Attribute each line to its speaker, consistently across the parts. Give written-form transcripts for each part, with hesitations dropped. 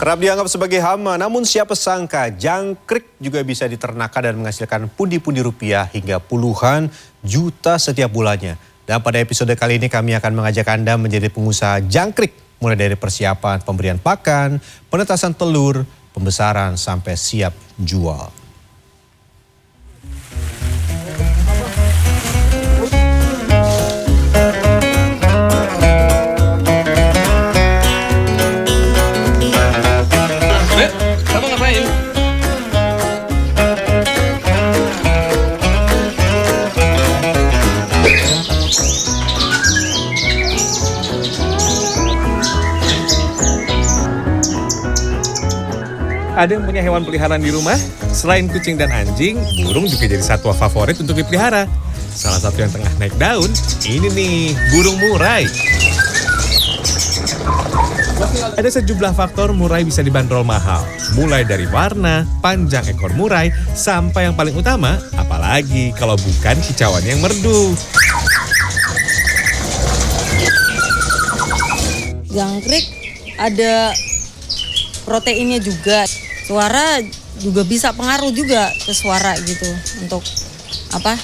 Speaker 1: Kerap dianggap sebagai hama, namun siapa sangka jangkrik juga bisa diternakan dan menghasilkan pundi-pundi rupiah hingga puluhan juta setiap bulannya. Dan pada episode kali ini kami akan mengajak Anda menjadi pengusaha jangkrik. Mulai dari persiapan pemberian pakan, penetasan telur, pembesaran sampai siap jual.
Speaker 2: Kamu ngapain? Ada yang punya hewan peliharaan di rumah? Selain kucing dan anjing, burung juga jadi satwa favorit untuk dipelihara. Salah satu yang tengah naik daun, ini nih, burung murai. Ada sejumlah faktor murai bisa dibanderol mahal. Mulai dari warna, panjang ekor murai, sampai yang paling utama, apalagi kalau bukan kicauannya yang merdu.
Speaker 3: Jangkrik ada proteinnya juga. Suara juga bisa pengaruh juga ke suara gitu. Untuk apa?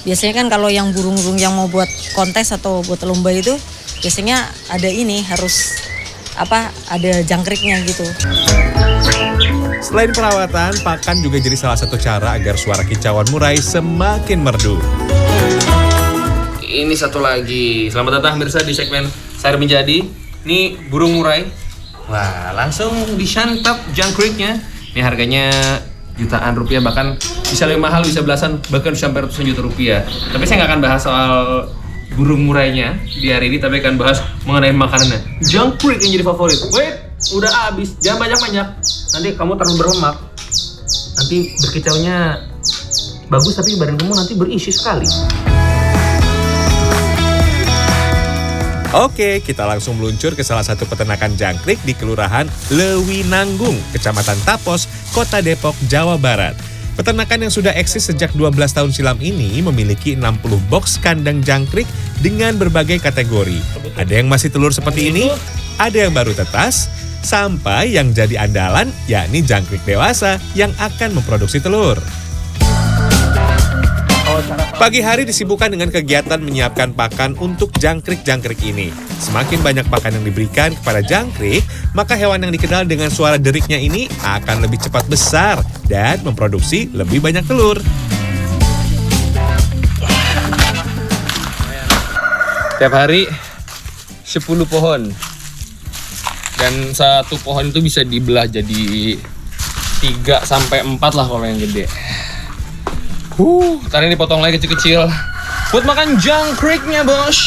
Speaker 3: Biasanya kan kalau yang burung-burung yang mau buat kontes atau buat lomba itu biasanya ada ini harus ada jangkriknya gitu.
Speaker 2: Selain perawatan, pakan juga jadi salah satu cara agar suara kicauan murai semakin merdu. Ini satu lagi. Selamat datang pemirsa di segmen Sayur Menjadi. Ini burung murai. Wah, langsung disantap jangkriknya. Ini harganya jutaan rupiah, bahkan bisa lebih mahal, bisa belasan, bahkan sampai ratusan juta rupiah. Tapi saya nggak akan bahas soal burung murainya di hari ini, tapi akan bahas mengenai makanannya. Jangkrik yang jadi favorit. Wait, udah habis. Jangan banyak-banyak. Nanti kamu terlalu berlemak. Nanti berkicaunya bagus, tapi badan kamu nanti berisi sekali. Oke, kita langsung meluncur ke salah satu peternakan jangkrik di Kelurahan Lewinanggung, Kecamatan Tapos, Kota Depok, Jawa Barat. Peternakan yang sudah eksis sejak 12 tahun silam ini memiliki 60 box kandang jangkrik dengan berbagai kategori. Ada yang masih telur seperti ini, ada yang baru tetas, sampai yang jadi andalan yakni jangkrik dewasa yang akan memproduksi telur. Pagi hari disibukkan dengan kegiatan menyiapkan pakan untuk jangkrik-jangkrik ini. Semakin banyak pakan yang diberikan kepada jangkrik, maka hewan yang dikenal dengan suara deriknya ini akan lebih cepat besar dan memproduksi lebih banyak telur. Tiap hari 10 pohon. Dan satu pohon itu bisa dibelah jadi 3 sampai 4 lah kalau yang gede. Ntar ini dipotong lagi kecil-kecil buat makan jangkriknya, bos.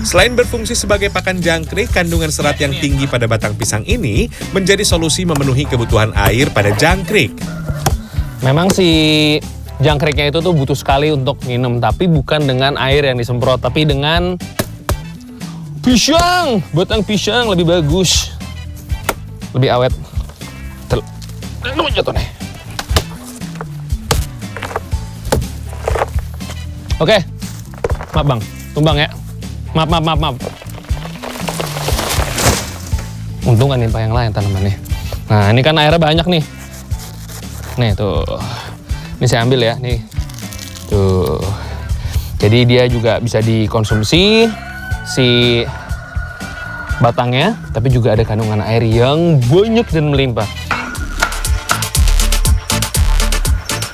Speaker 2: Selain berfungsi sebagai pakan jangkrik, kandungan serat yang tinggi pada batang pisang ini menjadi solusi memenuhi kebutuhan air pada jangkrik. Memang si jangkriknya itu tuh butuh sekali untuk minum, tapi bukan dengan air yang disemprot, tapi dengan pisang. Batang pisang lebih bagus, lebih awet. Lu jatuh nih. Oke. Maaf bang, tumbang ya. Maaf. Untung kan nimpa yang lain tanamannya. Nah ini kan airnya banyak nih. Nih tuh. Ini saya ambil ya, nih. Tuh. Jadi dia juga bisa dikonsumsi si batangnya, tapi juga ada kandungan air yang banyak dan melimpah.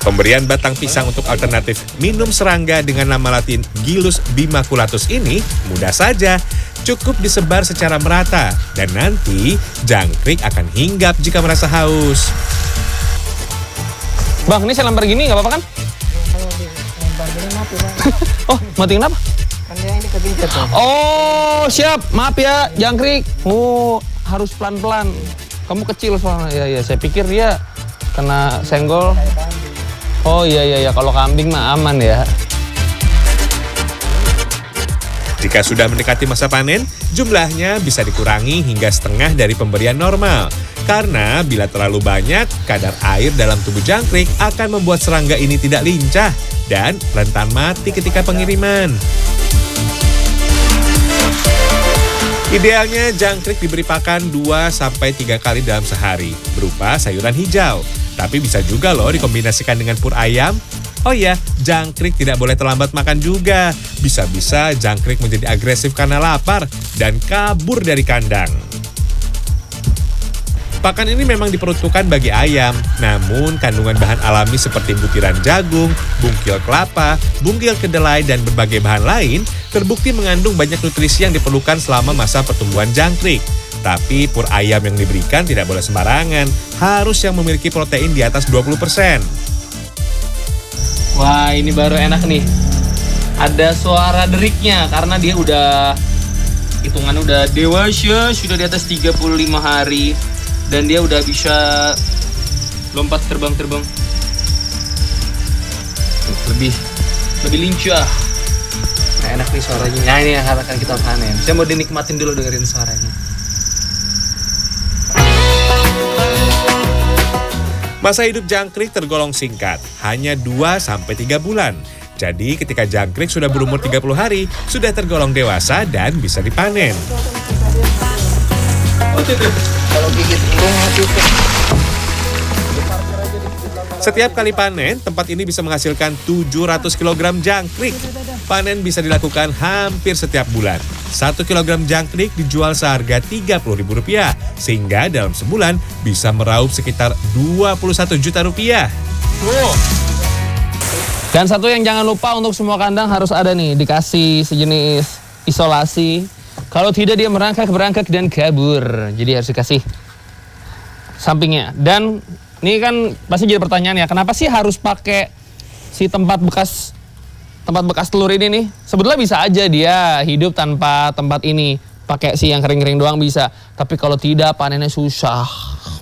Speaker 2: Pemberian batang pisang untuk alternatif minum serangga dengan nama latin Gilus bimaculatus ini mudah saja. Cukup disebar secara merata dan nanti jangkrik akan hinggap jika merasa haus. Bang, ini saya lempar gini nggak apa-apa kan?
Speaker 3: Kalau dilempar gini mati bang.
Speaker 2: Oh, mati kenapa?
Speaker 3: Kan dia ini kebincet bang.
Speaker 2: Oh, siap. Maaf ya, jangkrik. Oh, harus pelan-pelan. Kamu kecil soalnya. Ya, saya pikir dia kena senggol. Oh iya, kalau kambing mah aman ya. Jika sudah mendekati masa panen, jumlahnya bisa dikurangi hingga setengah dari pemberian normal. Karena bila terlalu banyak, kadar air dalam tubuh jangkrik akan membuat serangga ini tidak lincah dan rentan mati ketika pengiriman.
Speaker 4: Idealnya jangkrik diberi pakan 2-3 kali dalam sehari, berupa sayuran hijau. Tapi bisa juga loh dikombinasikan dengan pur ayam. Oh iya, jangkrik tidak boleh terlambat makan juga. Bisa-bisa jangkrik menjadi agresif karena lapar dan kabur dari kandang. Pakan ini memang diperuntukkan bagi ayam, namun kandungan bahan alami seperti butiran jagung, bungkil kelapa, bungkil kedelai, dan berbagai bahan lain terbukti mengandung banyak nutrisi yang diperlukan selama masa pertumbuhan jangkrik. Tapi pur ayam yang diberikan tidak boleh sembarangan, harus yang memiliki protein di atas 20%.
Speaker 2: Wah, ini baru enak nih. Ada suara deriknya karena dia udah hitungannya udah dewasa, sudah di atas 35 hari. Dan dia udah bisa lompat terbang-terbang. Lebih lincah. Nah, enak nih suaranya. Nah, ini yang akan kita panen. Saya mau dinikmatin dulu dengerin suaranya.
Speaker 4: Masa hidup jangkrik tergolong singkat, hanya 2-3 bulan. Jadi ketika jangkrik sudah berumur 30 hari, sudah tergolong dewasa dan bisa dipanen.
Speaker 2: Kalau gigit
Speaker 4: Setiap kali panen, tempat ini bisa menghasilkan 700 kg jangkrik. Panen bisa dilakukan hampir setiap bulan. 1 kg jangkrik dijual seharga Rp30.000, sehingga dalam sebulan bisa meraup sekitar Rp21 juta.
Speaker 2: Dan satu yang jangan lupa untuk semua kandang harus ada nih, dikasih sejenis isolasi. Kalau tidak dia merangkak dan kabur. Jadi harus dikasih sampingnya. Dan ini kan pasti jadi pertanyaan ya, kenapa sih harus pakai si tempat bekas telur ini nih? Sebetulnya bisa aja dia hidup tanpa tempat ini. Pakai si yang kering-kering doang bisa. Tapi kalau tidak panennya susah.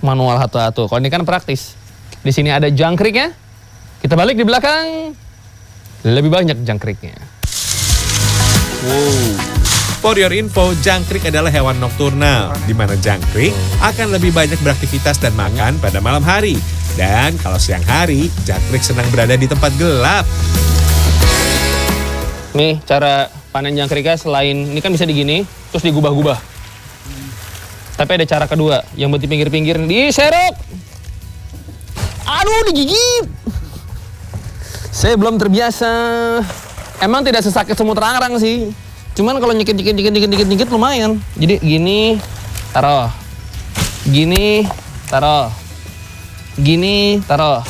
Speaker 2: Manual satu-satu. Kalau ini kan praktis. Di sini ada jangkriknya. Kita balik di belakang. Lebih banyak jangkriknya.
Speaker 4: Wow. For your info, jangkrik adalah hewan nokturnal, di mana jangkrik akan lebih banyak beraktivitas dan makan pada malam hari. Dan kalau siang hari, jangkrik senang berada di tempat gelap.
Speaker 2: Nih cara panen jangkriknya selain, ini kan bisa digini, terus digubah-gubah. Tapi ada cara kedua, yang buat di pinggir-pinggir, diserok. Aduh, digigit. Saya belum terbiasa. Emang tidak sesakit semut rangrang sih. Cuman kalau nyikit lumayan. Jadi gini, taruh. Gini, taruh. Gini, taruh.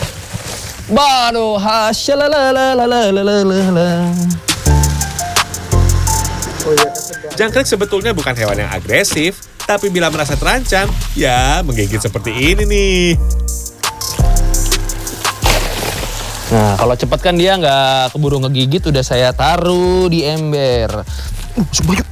Speaker 2: Baduh, hasyalalalalalalala.
Speaker 4: Jangkrik sebetulnya bukan hewan yang agresif, tapi bila merasa terancam, ya menggigit seperti ini nih.
Speaker 2: Nah, kalau cepat kan dia nggak keburu ngegigit, udah saya taruh di ember. Sebanyak.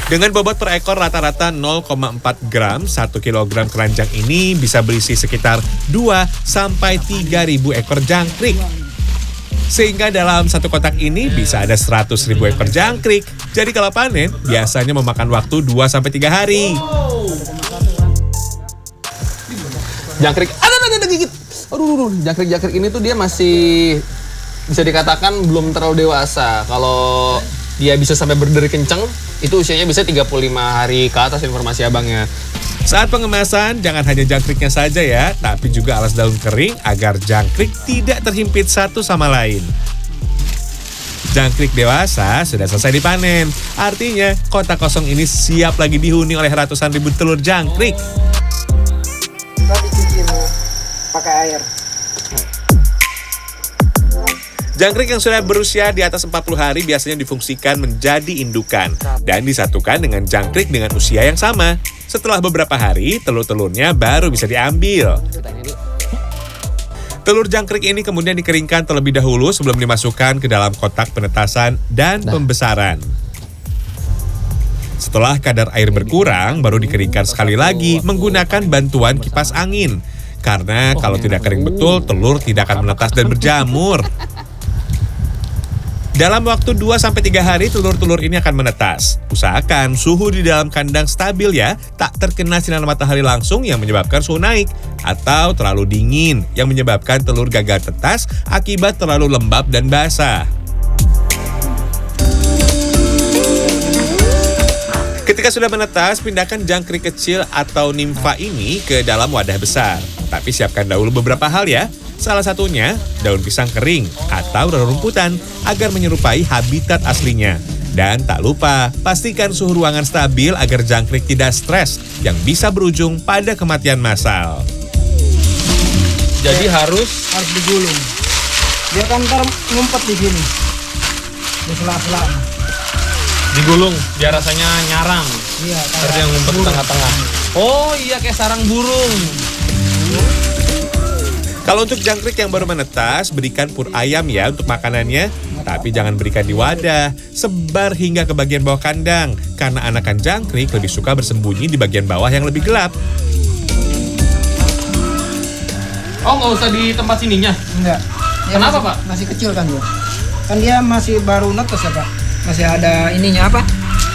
Speaker 4: Dengan bobot per ekor rata-rata 0,4 gram, 1 kilogram keranjang ini bisa berisi sekitar 2-3 ribu ekor jangkrik. Sehingga dalam satu kotak ini bisa ada 100 ribu ekor jangkrik. Jadi kalau panen, biasanya memakan waktu 2-3 hari.
Speaker 2: Jangkrik, ada gigit. Aduh, jangkrik ini tuh dia masih bisa dikatakan belum terlalu dewasa. Kalau dia bisa sampai berdiri kenceng, itu usianya bisa 35 hari ke atas informasi abangnya.
Speaker 4: Saat pengemasan, jangan hanya jangkriknya saja ya, tapi juga alas daun kering agar jangkrik tidak terhimpit satu sama lain. Jangkrik dewasa sudah selesai dipanen. Artinya, kotak kosong ini siap lagi dihuni oleh ratusan ribu telur jangkrik.
Speaker 5: Pakai air.
Speaker 4: Jangkrik yang sudah berusia di atas 40 hari biasanya difungsikan menjadi indukan dan disatukan dengan jangkrik dengan usia yang sama. Setelah beberapa hari, telur-telurnya baru bisa diambil. Telur jangkrik ini kemudian dikeringkan terlebih dahulu sebelum dimasukkan ke dalam kotak penetasan dan pembesaran. Setelah kadar air berkurang, baru dikeringkan sekali lagi menggunakan bantuan kipas angin. Karena kalau tidak kering betul, telur tidak akan menetas dan berjamur. Dalam waktu 2-3 hari, telur-telur ini akan menetas. Usahakan suhu di dalam kandang stabil ya, tak terkena sinar matahari langsung yang menyebabkan suhu naik. Atau terlalu dingin yang menyebabkan telur gagal tetas akibat terlalu lembab dan basah. Ketika sudah menetas, pindahkan jangkrik kecil atau nimfa ini ke dalam wadah besar. Tapi siapkan dahulu beberapa hal ya. Salah satunya, daun pisang kering atau rerumputan agar menyerupai habitat aslinya. Dan tak lupa, pastikan suhu ruangan stabil agar jangkrik tidak stres yang bisa berujung pada kematian massal.
Speaker 2: Jadi harus
Speaker 5: digulung. Dia kan ntar ngumpet di sini. Di sela-sela.
Speaker 2: digulung biar rasanya nyarang.
Speaker 5: Iya,
Speaker 2: Terus yang ngumpet di tengah-tengah. Oh iya, kayak sarang burung.
Speaker 4: Kalau untuk jangkrik yang baru menetas, berikan pur ayam ya untuk makanannya. Tapi jangan berikan di wadah, sebar hingga ke bagian bawah kandang. Karena anakan jangkrik lebih suka bersembunyi di bagian bawah yang lebih gelap.
Speaker 2: Oh, nggak usah di tempat sininya?
Speaker 5: Enggak. Dia
Speaker 2: Kenapa,
Speaker 5: masih,
Speaker 2: Pak?
Speaker 5: Masih kecil kan dia. Kan dia masih baru netes ya, Pak. Masih ada ininya apa?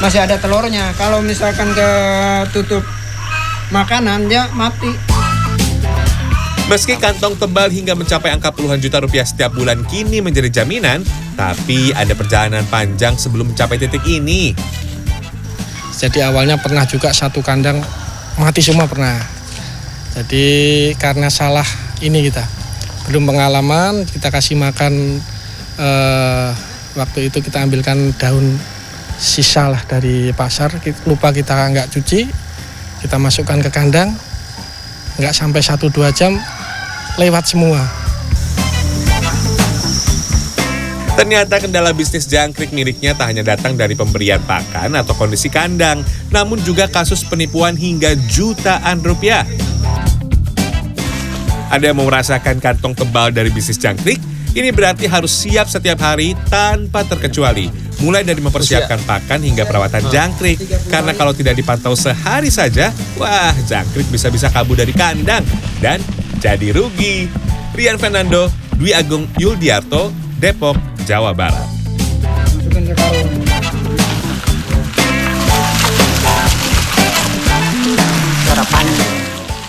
Speaker 5: Masih ada telurnya. Kalau misalkan ketutup makanan, dia mati.
Speaker 4: Meski kantong tebal hingga mencapai angka puluhan juta rupiah setiap bulan kini menjadi jaminan, tapi ada perjalanan panjang sebelum mencapai titik ini.
Speaker 6: Jadi awalnya pernah juga satu kandang mati semua pernah. Jadi karena salah ini kita belum pengalaman, kita kasih makan waktu itu kita ambilkan daun sisa lah dari pasar, lupa kita nggak cuci, kita masukkan ke kandang, nggak sampai 1-2 jam lewat semua.
Speaker 4: Ternyata kendala bisnis jangkrik miliknya tak hanya datang dari pemberian pakan atau kondisi kandang, namun juga kasus penipuan hingga jutaan rupiah. Ada yang mau merasakan kantong tebal dari bisnis jangkrik? Ini berarti harus siap setiap hari tanpa terkecuali. Mulai dari mempersiapkan pakan hingga perawatan jangkrik. Karena kalau tidak dipantau sehari saja, wah jangkrik bisa-bisa kabur dari kandang dan jadi rugi. Rian Fernando, Dwi Agung Yuldiarto, Depok, Jawa Barat.
Speaker 5: Masukin ke karung.